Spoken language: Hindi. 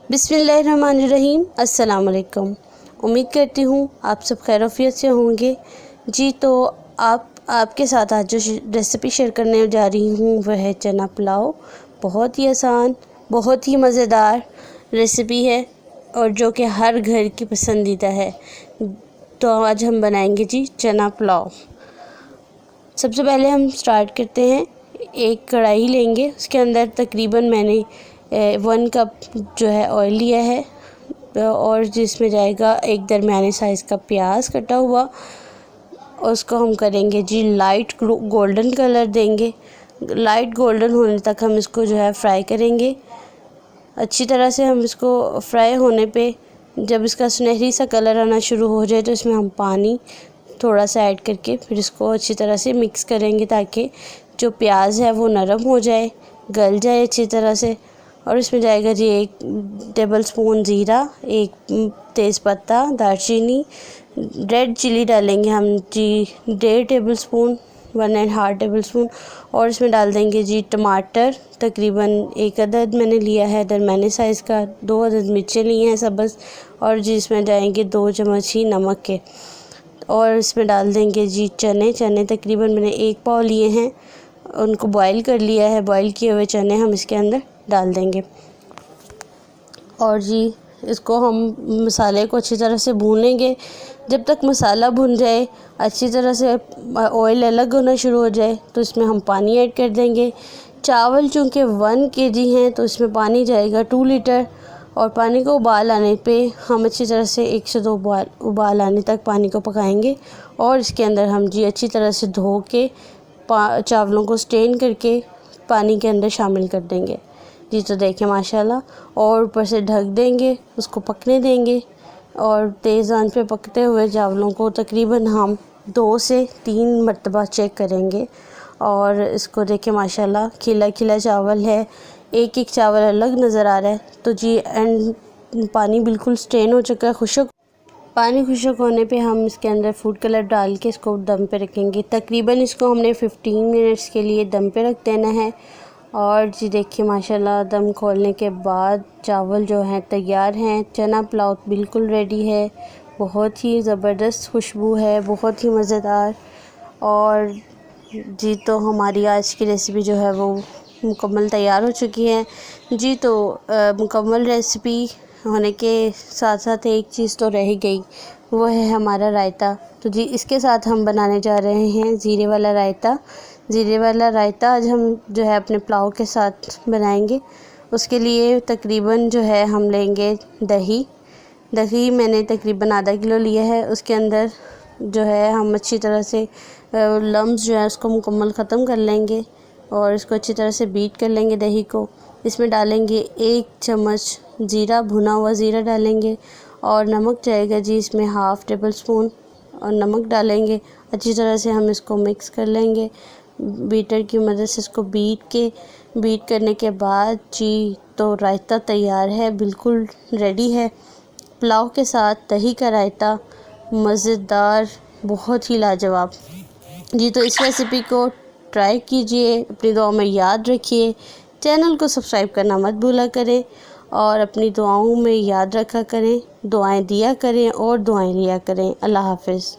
बिस्मिल्लाहिर्रहमानिर्रहीम। अस्सलाम वालेकुम। उम्मीद करती हूँ आप सब खैरियत से होंगे। जी तो आपके साथ आज जो रेसिपी शेयर करने जा रही हूँ वह है चना पुलाव। बहुत ही आसान, बहुत ही मज़ेदार रेसिपी है और जो कि हर घर की पसंदीदा है। तो आज हम बनाएंगे जी चना पुलाव। सबसे पहले हम स्टार्ट करते हैं। एक कढ़ाई लेंगे, उसके अंदर तकरीबन मैंने 1 कप जो है ऑयल लिया है और जिसमें जाएगा एक दरमियाने साइज़ का प्याज कटा हुआ। उसको हम करेंगे जी लाइट गोल्डन कलर देंगे। लाइट गोल्डन होने तक हम इसको जो है फ्राई करेंगे। अच्छी तरह से हम इसको फ्राई होने पे जब इसका सुनहरी सा कलर आना शुरू हो जाए तो इसमें हम पानी थोड़ा सा ऐड करके फिर इसको अच्छी तरह से मिक्स करेंगे ताकि जो प्याज है वो नरम हो जाए, गल जाए अच्छी तरह से। और इसमें जाएगा जी 1 टेबल स्पून ज़ीरा, 1 तेज़पत्ता, दालचीनी, रेड चिली डालेंगे हम जी 1.5 टेबल स्पून, 1.5 टेबल स्पून। और इसमें डाल देंगे जी टमाटर, तकरीबन 1 अदद मैंने लिया है दरमियाने साइज़ का, 2 अदद मिर्चें ली हैं सब्ज़। और जी इसमें जाएंगे 2 चम्मच ही नमक के। और इसमें डाल देंगे जी चने तकरीबन मैंने 1 पाव लिए हैं, उनको बॉईल कर लिया है। बॉईल किए हुए चने हम इसके अंदर डाल देंगे और जी इसको हम मसाले को अच्छी तरह से भूनेंगे। जब तक मसाला भुन जाए, अच्छी तरह से ऑयल अलग होना शुरू हो जाए तो इसमें हम पानी ऐड कर देंगे। चावल चूँकि 1 kg हैं तो इसमें पानी जाएगा 2 लीटर। और पानी को उबाल आने पे हम अच्छी तरह से 1 से 2 उबाल आने तक पानी को पकाएंगे। और इसके अंदर हम जी अच्छी तरह से धो के चावलों को स्ट्रेन करके पानी के अंदर शामिल कर देंगे। जी तो देखें माशाल्लाह। और ऊपर से ढक देंगे, उसको पकने देंगे। और तेज़ आंच पे पकते हुए चावलों को तकरीबन हम 2 से 3 मरतबा चेक करेंगे। और इसको देखें माशाल्लाह खिला खिला चावल है, एक चावल अलग नज़र आ रहा है। तो जी एंड पानी बिल्कुल स्ट्रेन हो चुका है, पानी खुश्क होने पे हम इसके अंदर फूड कलर डाल के इसको दम पे रखेंगे। तकरीबन इसको हमने 15 मिनट्स के लिए दम पे रख देना है। और जी देखिए माशाल्लाह दम खोलने के बाद चावल जो हैं तैयार हैं। चना पुलाव बिल्कुल रेडी है। बहुत ही ज़बरदस्त खुशबू है, बहुत ही मज़ेदार। और जी तो हमारी आज की रेसिपी जो है वो मुकम्मल तैयार हो चुकी है। जी तो मुकम्मल रेसिपी होने के साथ साथ एक चीज़ तो रह गई, वो है हमारा रायता। तो जी इसके साथ हम बनाने जा रहे हैं ज़ीरे वाला रायता। ज़ीरे वाला रायता आज हम जो है अपने पुलाव के साथ बनाएंगे। उसके लिए तकरीबन जो है हम लेंगे दही मैंने तकरीबन आधा किलो लिया है। उसके अंदर जो है हम अच्छी तरह से लम्स जो है उसको मुकम्मल ख़त्म कर लेंगे और इसको अच्छी तरह से बीट कर लेंगे दही को। इसमें डालेंगे 1 चम्मच ज़ीरा, भुना हुआ ज़ीरा डालेंगे। और नमक जाएगा जी इसमें 1/2 टेबल स्पून और नमक डालेंगे। अच्छी तरह से हम इसको मिक्स कर लेंगे बीटर की मदद से। इसको बीट करने के बाद जी तो रायता तैयार है, बिल्कुल रेडी है। पुलाव के साथ दही का रायता मज़ेदार, बहुत ही लाजवाब। जी तो इस रेसिपी को ट्राई कीजिए, अपनी दुआओं में याद रखिए। चैनल को सब्सक्राइब करना मत भूला करें और अपनी दुआओं में याद रखा करें। दुआएं दिया करें और दुआएं लिया करें। अल्लाह हाफ़िज़।